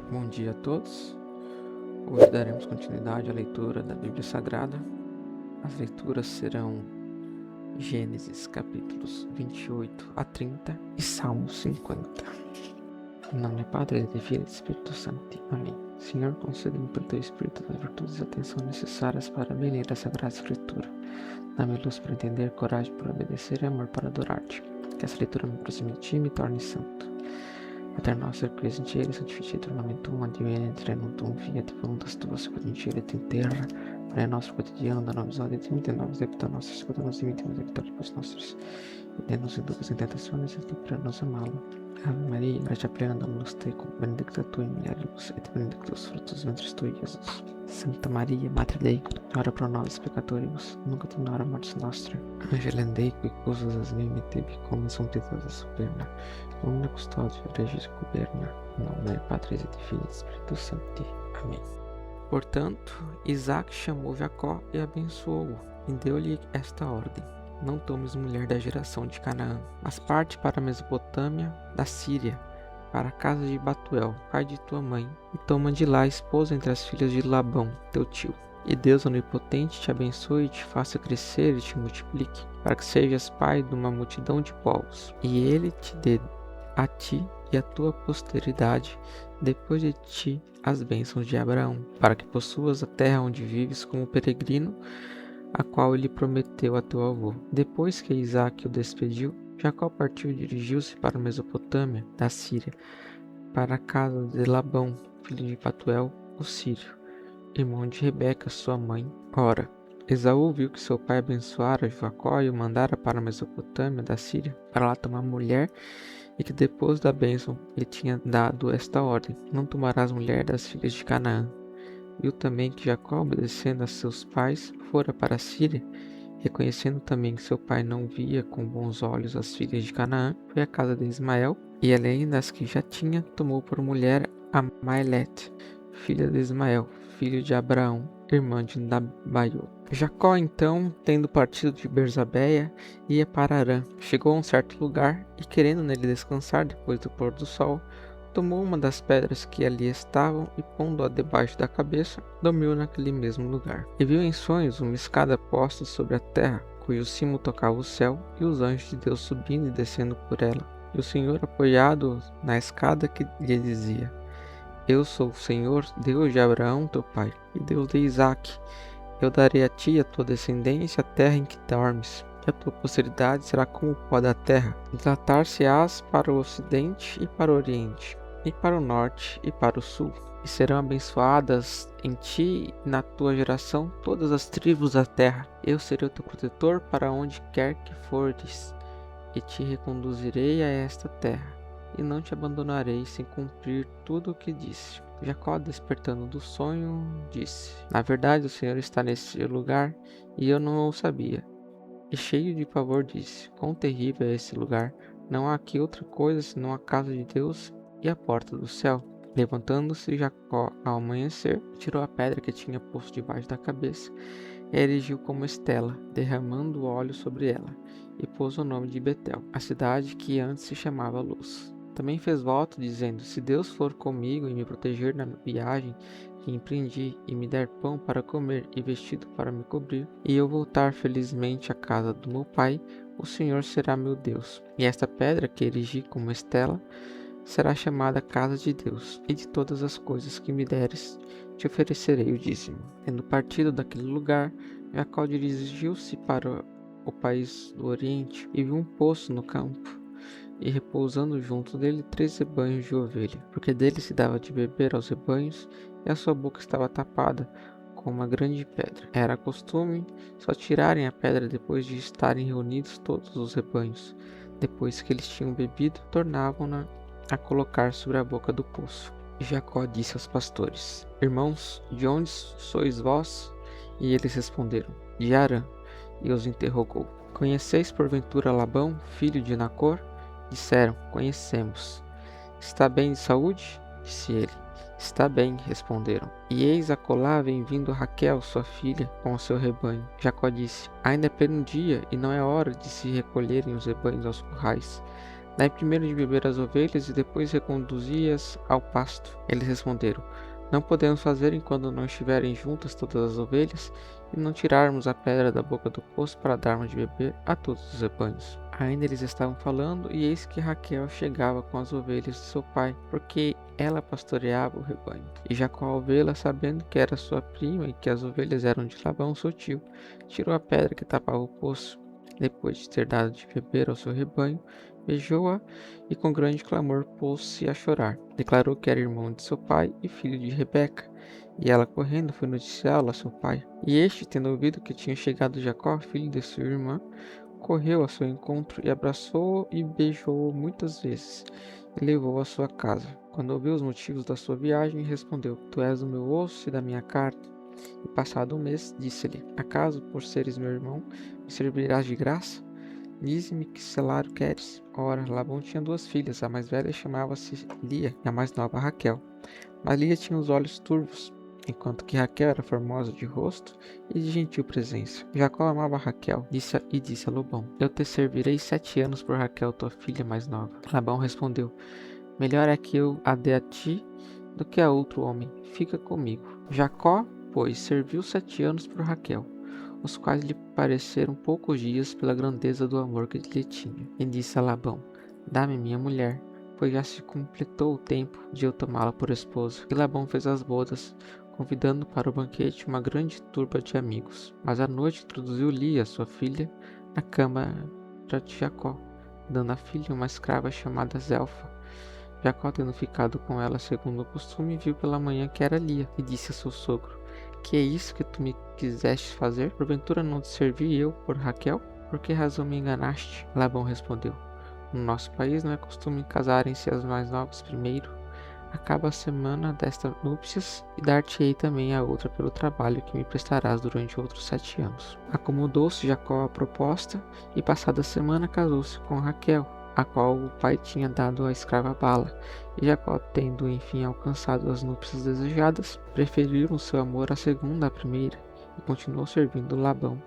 Bom dia a todos. Hoje daremos continuidade à leitura da Bíblia Sagrada. As leituras serão Gênesis capítulos 28 a 30 e Salmo 50. Em nome do Padre, do Filho e do Espírito Santo. Amém. Senhor, concede-me pelo Teu Espírito as virtudes e atenção necessárias para ler a Sagrada Escritura. Dá-me luz para entender, coragem para obedecer e amor para adorar-te. Que essa leitura me aproxime de Ti e me torne santo. Pater noster, qui es in cielo, sanctificetur nomen tuum, adveniat regnum tuum, fiat voluntas tua, sicut in cielo et in terra. Pane nostro quotidiano da nobis odie, et dimitte nobis debita nostra, sicut nos dimittimus debitoribus nostris. Et ne nos inducas in tentationes, et libera-nos a malo. Ave Maria, gratia plena, Dominus tecum, benedicta tu in mulieribus, et benedictus fructus ventris tui, Iesus. Santa Maria, Mater Dei, ora pro nobis peccatoribus, nunc et in hora mortis nostrae. Angelem Dei, qui cusas as mimi tebi, cum sumptuosa superna. Una custódia regis governa, em nome do Padre e do Filho e do Espírito Santo. Amém. Portanto, Isaac chamou Jacó e abençoou-o, e deu-lhe esta ordem: não tomes mulher da geração de Canaã, mas parte para a Mesopotâmia, da Síria, para a casa de Batuel, pai de tua mãe, e toma de lá a esposa entre as filhas de Labão, teu tio. E Deus onipotente te abençoe e te faça crescer e te multiplique, para que sejas pai de uma multidão de povos. E ele te dê a ti e a tua posteridade depois de ti as bênçãos de Abraão, para que possuas a terra onde vives como peregrino, a qual ele prometeu a teu avô. Depois que Isaac o despediu, Jacó partiu e dirigiu-se para a Mesopotâmia, da Síria, para a casa de Labão, filho de Batuel, o sírio, irmão de Rebeca, sua mãe. Ora, Esaú viu que seu pai abençoara Jacó e o mandara para a Mesopotâmia, da Síria, para lá tomar mulher, e que depois da bênção lhe tinha dado esta ordem: não tomarás mulher das filhas de Canaã. Viu também que Jacó, obedecendo a seus pais, fora para a Síria, reconhecendo também que seu pai não via com bons olhos as filhas de Canaã, foi à casa de Ismael, e além das que já tinha, tomou por mulher a Maelete, filha de Ismael, filho de Abraão, irmã de Nabaiot. Jacó, então, tendo partido de Berzabeia, ia para Harã. Chegou a um certo lugar, e querendo nele descansar depois do pôr do sol, tomou uma das pedras que ali estavam e, pondo-a debaixo da cabeça, dormiu naquele mesmo lugar. E viu em sonhos uma escada posta sobre a terra, cujo cimo tocava o céu, e os anjos de Deus subindo e descendo por ela. E o Senhor apoiado na escada, que lhe dizia: eu sou o Senhor, Deus de Abraão, teu pai, e Deus de Isaque. Eu darei a ti e a tua descendência a terra em que dormes, e a tua posteridade será como o pó da terra. Dilatar-se-ás para o ocidente e para o oriente, e para o norte e para o sul. E serão abençoadas em ti e na tua geração todas as tribos da terra. Eu serei o teu protetor para onde quer que fores, e te reconduzirei a esta terra, e não te abandonarei sem cumprir tudo o que disse. Jacó, despertando do sonho, disse: na verdade, o Senhor está nesse lugar, e eu não o sabia. E cheio de pavor disse: quão terrível é esse lugar! Não há aqui outra coisa senão a casa de Deus e a porta do céu. Levantando-se Jacó ao amanhecer, tirou a pedra que tinha posto debaixo da cabeça, e a erigiu como estela, derramando óleo sobre ela, e pôs o nome de Betel, a cidade que antes se chamava Luz. Também fez voto, dizendo: se Deus for comigo e me proteger na viagem que empreendi, e me der pão para comer e vestido para me cobrir, e eu voltar felizmente à casa do meu pai, o Senhor será meu Deus. E esta pedra que erigi como estela será chamada casa de Deus, e de todas as coisas que me deres, te oferecerei o dízimo. Tendo partido daquele lugar, Jacó dirigiu-se para o país do Oriente, e viu um poço no campo, e repousando junto dele 3 rebanhos de ovelha, porque dele se dava de beber aos rebanhos, e a sua boca estava tapada com uma grande pedra. Era costume só tirarem a pedra depois de estarem reunidos todos os rebanhos. Depois que eles tinham bebido, tornavam-na a colocar sobre a boca do poço. E Jacó disse aos pastores: irmãos, de onde sois vós? E eles responderam: de Harã. E os interrogou: conheceis porventura Labão, filho de Nacor? Disseram: conhecemos. Está bem de saúde? Disse ele. Está bem, responderam. E eis acolá vem vindo Raquel, sua filha, com o seu rebanho. Jacó disse: ainda é pleno dia, e não é hora de se recolherem os rebanhos aos currais. Dai primeiro de beber às ovelhas e depois reconduzi-as ao pasto. Eles responderam: Não podemos fazer enquanto não estiverem juntas todas as ovelhas e não tirarmos a pedra da boca do poço para darmos de beber a todos os rebanhos. Ainda eles estavam falando, e eis que Raquel chegava com as ovelhas de seu pai, porque ela pastoreava o rebanho. E Jacó, ao vê-la, sabendo que era sua prima e que as ovelhas eram de Labão, seu tio, tirou a pedra que tapava o poço. Depois de ter dado de beber ao seu rebanho, beijou-a e com grande clamor pôs-se a chorar. Declarou que era irmão de seu pai e filho de Rebeca. E ela, correndo, foi noticiá-lo a seu pai. E este, tendo ouvido que tinha chegado Jacó, filho de sua irmã, correu ao seu encontro e abraçou-o e beijou-o muitas vezes, e levou-o à sua casa. Quando ouviu os motivos da sua viagem, respondeu: Tu és do meu osso e da minha carne. E passado um mês, disse-lhe: Acaso, por seres meu irmão, me servirás de graça? Dize-me que salário queres. Ora, Labão tinha duas filhas, a mais velha chamava-se Lia e a mais nova Raquel. Mas Lia tinha os olhos turvos, enquanto que Raquel era formosa de rosto e de gentil presença. Jacó amava Raquel e disse a Labão: Eu te servirei 7 anos por Raquel, tua filha mais nova. Labão respondeu: Melhor é que eu a dê a ti do que a outro homem. Fica comigo. Jacó, pois, serviu 7 anos por Raquel, os quais lhe pareceram poucos dias pela grandeza do amor que lhe tinha. E disse a Labão: Dá-me minha mulher, pois já se completou o tempo de eu tomá-la por esposa. E Labão fez as bodas, convidando para o banquete uma grande turba de amigos. Mas à noite introduziu Lia, sua filha, na cama de Jacó, dando à filha uma escrava chamada Zelfa. Jacó, tendo ficado com ela segundo o costume, viu pela manhã que era Lia, e disse a seu sogro: Que é isso que tu me quiseste fazer? Porventura não te servi eu por Raquel? Por que razão me enganaste? Labão respondeu: No nosso país não é costume casarem-se as mais novas primeiro. Acaba a semana desta núpcias e dar-te-ei também a outra pelo trabalho que me prestarás durante outros 7 anos. Acomodou-se Jacó à proposta e passada a semana casou-se com Raquel, a qual o pai tinha dado à escrava Bala. E Jacó, tendo enfim alcançado as núpcias desejadas, preferiu o seu amor à segunda à primeira, e continuou servindo Labão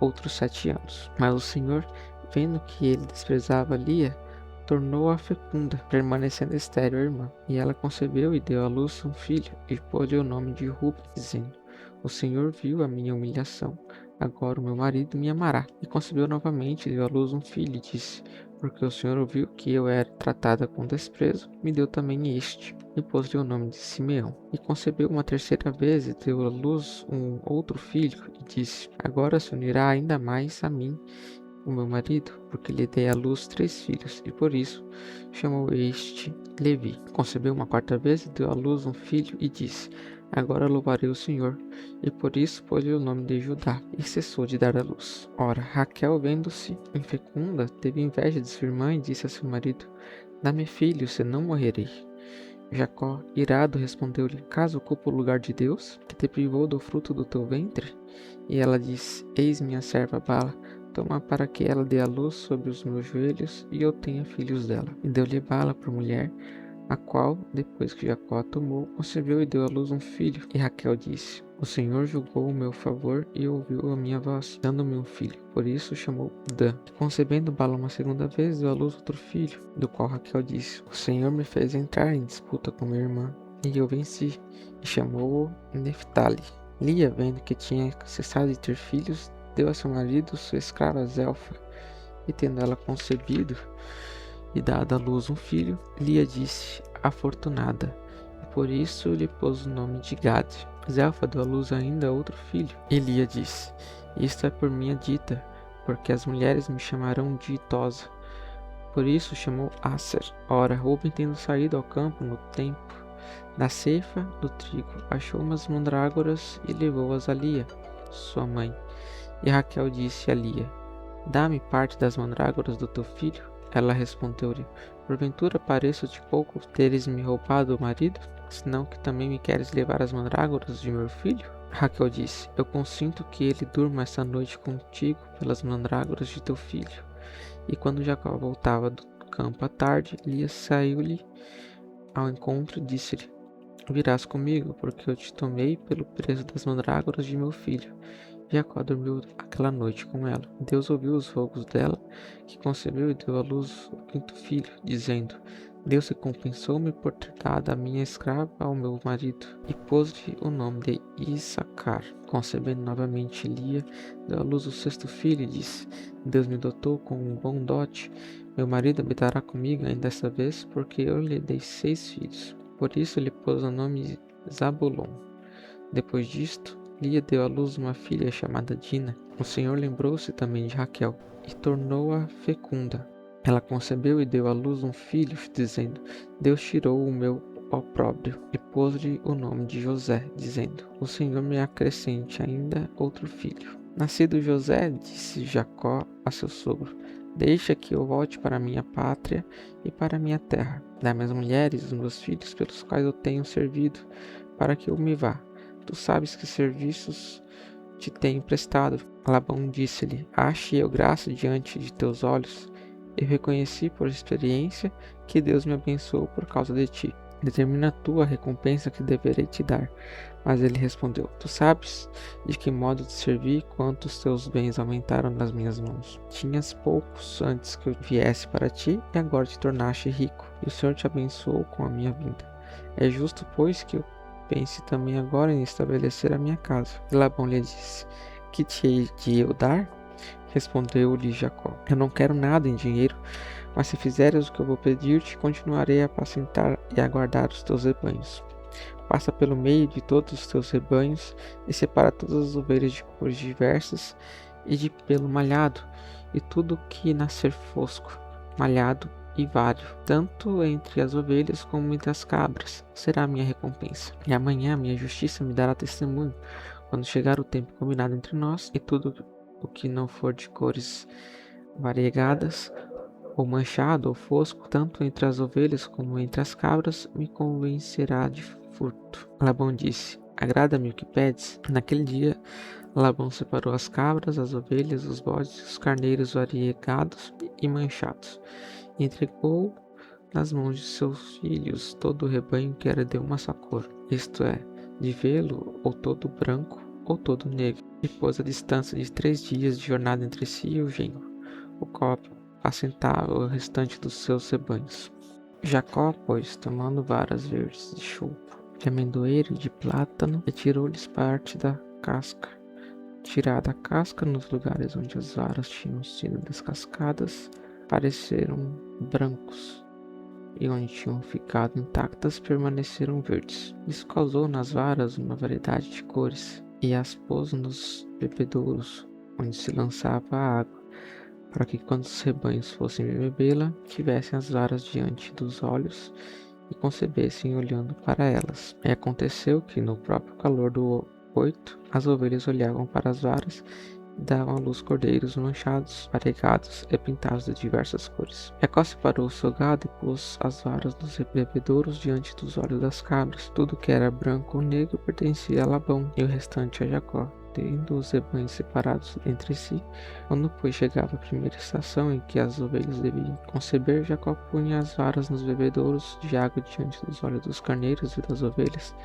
outros 7 anos. Mas o Senhor, vendo que ele desprezava Lia, tornou-a fecunda, permanecendo estéril a irmã. E ela concebeu e deu à luz um filho, e pôs-lhe o nome de Ruben, dizendo: O Senhor viu a minha humilhação, agora o meu marido me amará. E concebeu novamente e deu à luz um filho, e disse: Porque o Senhor ouviu que eu era tratada com desprezo, me deu também este. E pôs-lhe o nome de Simeão. E concebeu uma terceira vez e deu à luz um outro filho, e disse: Agora se unirá ainda mais a mim o meu marido, porque lhe dei à luz 3 filhos, e por isso chamou este Levi. Concebeu uma quarta vez e deu à luz um filho, e disse: Agora louvarei o Senhor. E por isso pôs-lhe o nome de Judá, e cessou de dar à luz. Ora, Raquel, vendo-se infecunda, teve inveja de sua irmã, e disse a seu marido: Dá-me filho, senão morrerei. Jacó, irado, respondeu-lhe: Caso ocupa o lugar de Deus, que te privou do fruto do teu ventre? E ela disse: Eis minha serva Bala, toma para que ela dê à luz sobre os meus joelhos, e eu tenha filhos dela. E deu-lhe Bala por mulher, a qual, depois que Jacó a tomou, concebeu e deu à luz um filho. E Raquel disse: O Senhor julgou o meu favor e ouviu a minha voz, dando-me um filho. Por isso chamou Dan. Concebendo Bala uma segunda vez, deu à luz outro filho, do qual Raquel disse: O Senhor me fez entrar em disputa com minha irmã, e eu venci, e chamou-o Neftali. Lia, vendo que tinha cessado de ter filhos, deu a seu marido sua escrava Zelfa, e tendo ela concebido e dado à luz um filho, Lia disse: Afortunada, e por isso lhe pôs o nome de Gade. Zelfa deu à luz ainda outro filho, e Lia disse: Isto é por minha dita, porque as mulheres me chamarão ditosa. Por isso chamou Aser. Ora, Ruben, tendo saído ao campo no tempo da ceifa do trigo, achou umas mandrágoras e levou-as a Lia, sua mãe. E Raquel disse a Lia: Dá-me parte das mandrágoras do teu filho. Ela respondeu-lhe: Porventura pareço-te pouco teres me roubado o marido, senão que também me queres levar as mandrágoras de meu filho? Raquel disse: Eu consinto que ele durma esta noite contigo pelas mandrágoras de teu filho. E quando Jacó voltava do campo à tarde, Lia saiu-lhe ao encontro e disse-lhe: Virás comigo, porque eu te tomei pelo preço das mandrágoras de meu filho. Jacó dormiu aquela noite com ela. Deus ouviu os rogos dela, que concebeu e deu à luz o quinto filho, dizendo: Deus recompensou-me por ter dado a minha escrava ao meu marido, e pôs-lhe o nome de Issacar. Concebendo novamente Lia, deu à luz o sexto filho e disse: Deus me dotou com um bom dote. Meu marido habitará comigo ainda desta vez, porque eu lhe dei 6 filhos. Por isso lhe pôs o nome Zabulon. Depois disto, Lia deu à luz uma filha chamada Dina. O Senhor lembrou-se também de Raquel e tornou-a fecunda. Ela concebeu e deu à luz um filho, dizendo: Deus tirou o meu opróbrio, e pôs-lhe o nome de José, dizendo: O Senhor me acrescente ainda outro filho. Nascido José, disse Jacó a seu sogro: Deixa que eu volte para minha pátria e para minha terra. Dá-me as mulheres os meus filhos pelos quais eu tenho servido, para que eu me vá. Tu sabes que serviços te tenho prestado. Labão disse-lhe: Ache eu graça diante de teus olhos. Eu reconheci por experiência que Deus me abençoou por causa de ti. Determina tu a recompensa que deverei te dar. Mas ele respondeu: Tu sabes de que modo te servi, quantos teus bens aumentaram nas minhas mãos. Tinhas poucos antes que eu viesse para ti, e agora te tornaste rico, e o Senhor te abençoou com a minha vinda. É justo, pois, que eu pense também agora em estabelecer a minha casa. E Labão lhe disse: Que te hei de eu dar? Respondeu-lhe Jacó: Eu não quero nada em dinheiro, mas se fizeres o que eu vou pedir-te, continuarei a apacentar e a guardar os teus rebanhos. Passa pelo meio de todos os teus rebanhos e separa todas as ovelhas de cores diversas e de pelo malhado, e tudo que nascer fosco, malhado e vário, tanto entre as ovelhas como entre as cabras, será a minha recompensa. E amanhã a minha justiça me dará testemunho, quando chegar o tempo combinado entre nós, e tudo o que não for de cores variegadas, ou manchado ou fosco, tanto entre as ovelhas como entre as cabras, me convencerá de furto. Labão disse: Agrada-me o que pedes. Naquele dia, Labão separou as cabras, as ovelhas, os bodes, os carneiros variegados e manchados, e entregou nas mãos de seus filhos todo o rebanho que era de uma só cor, isto é, de velo, ou todo branco, ou todo negro, e pôs a distância de 3 dias de jornada entre si e o genro, o qual assentava o restante dos seus rebanhos. Jacó, pois, tomando varas verdes de choupo, de amendoeiro e de plátano, retirou-lhes parte da casca. Tirada a casca, nos lugares onde as varas tinham sido descascadas, pareceram brancos, e onde tinham ficado intactas, permaneceram verdes. Isso causou nas varas uma variedade de cores, e as pôs nos bebedouros, onde se lançava a água, para que quando os rebanhos fossem bebê-la, tivessem as varas diante dos olhos e concebessem olhando para elas. E aconteceu que, no próprio calor do 8, as ovelhas olhavam para as varas e davam à luz cordeiros manchados, variegados e pintados de diversas cores. Jacó separou o seu gado e pôs as varas dos bebedouros diante dos olhos das cabras. Tudo que era branco ou negro pertencia a Labão, e o restante a Jacó, tendo os rebanhos separados entre si. Quando, pois, chegava a primeira estação em que as ovelhas deviam conceber, Jacó punha as varas nos bebedouros de água diante dos olhos dos carneiros e das ovelhas,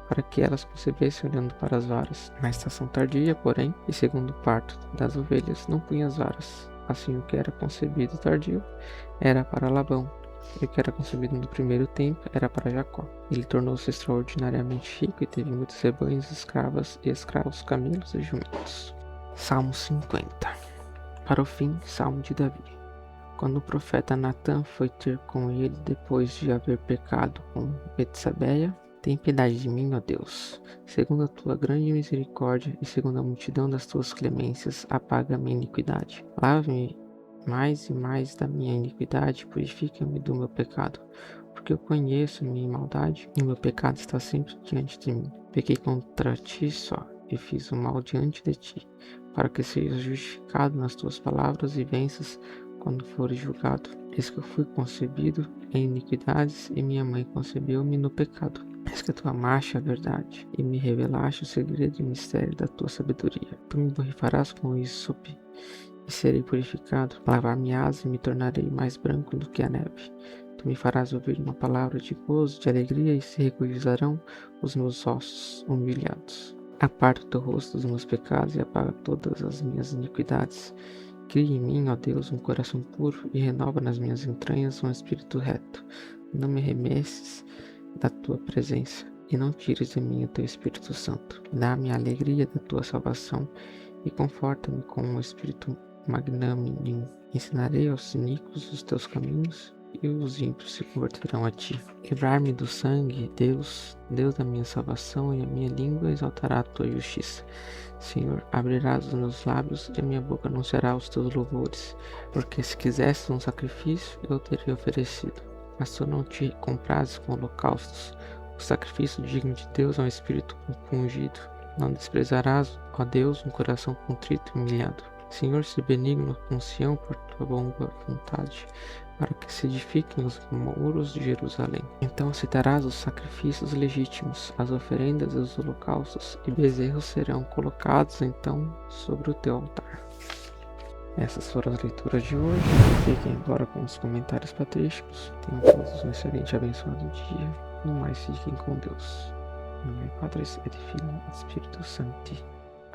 para que elas concebessem olhando para as varas. Na estação tardia, porém, e segundo o parto das ovelhas, não punha as varas. Assim, o que era concebido tardio era para Labão, e o que era concebido no primeiro tempo era para Jacó. Ele tornou-se extraordinariamente rico e teve muitos rebanhos, escravas e escravos, camelos e jumentos. Salmo 50. Para o fim, Salmo de Davi. Quando o profeta Natã foi ter com ele depois de haver pecado com Betsabeia: Tem piedade de mim, ó Deus, segundo a tua grande misericórdia e segundo a multidão das tuas clemências, apaga a minha iniquidade. Lave-me mais e mais da minha iniquidade, purifica-me do meu pecado, porque eu conheço minha maldade e meu pecado está sempre diante de mim. Pequei contra ti só e fiz o mal diante de ti, para que sejas justificado nas tuas palavras e venças quando fores julgado. Eis que eu fui concebido em iniquidades e minha mãe concebeu-me no pecado. Eis que tu amaste a verdade e me revelaste o segredo e mistério da tua sabedoria. Tu me borrifarás com ísope e serei purificado. Lavar-me-ás e me tornarei mais branco do que a neve. Tu me farás ouvir uma palavra de gozo, de alegria, e se regozijarão os meus ossos humilhados. Aparta o teu rosto dos meus pecados e apaga todas as minhas iniquidades. Cria em mim, ó Deus, um coração puro e renova nas minhas entranhas um espírito reto. Não me remesses da tua presença e não tires de mim o teu Espírito Santo. Dá-me a alegria da tua salvação e conforta-me com um espírito magnânimo. Ensinarei aos iníquos os teus caminhos e os ímpios se converterão a ti. Livrar-me do sangue, Deus da minha salvação, e a minha língua exaltará a tua justiça. Senhor, abrirás os meus lábios e a minha boca anunciará os teus louvores, porque se quisesses um sacrifício, eu teria oferecido. Mas tu não te comprases com holocaustos. O sacrifício digno de Deus é um espírito compungido. Não desprezarás, ó Deus, um coração contrito e humilhado. Senhor, se benigno com Sião por tua boa vontade, para que se edifiquem os muros de Jerusalém. Então aceitarás os sacrifícios legítimos, as oferendas e os holocaustos, e bezerros serão colocados então sobre o teu altar. Essas foram as leituras de hoje. Fiquem agora com os comentários patrísticos. Tenham todos um excelente e abençoado dia. No mais, fiquem com Deus. Em nome do Padre, e do Filho e do Espírito Santo.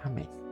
Amém.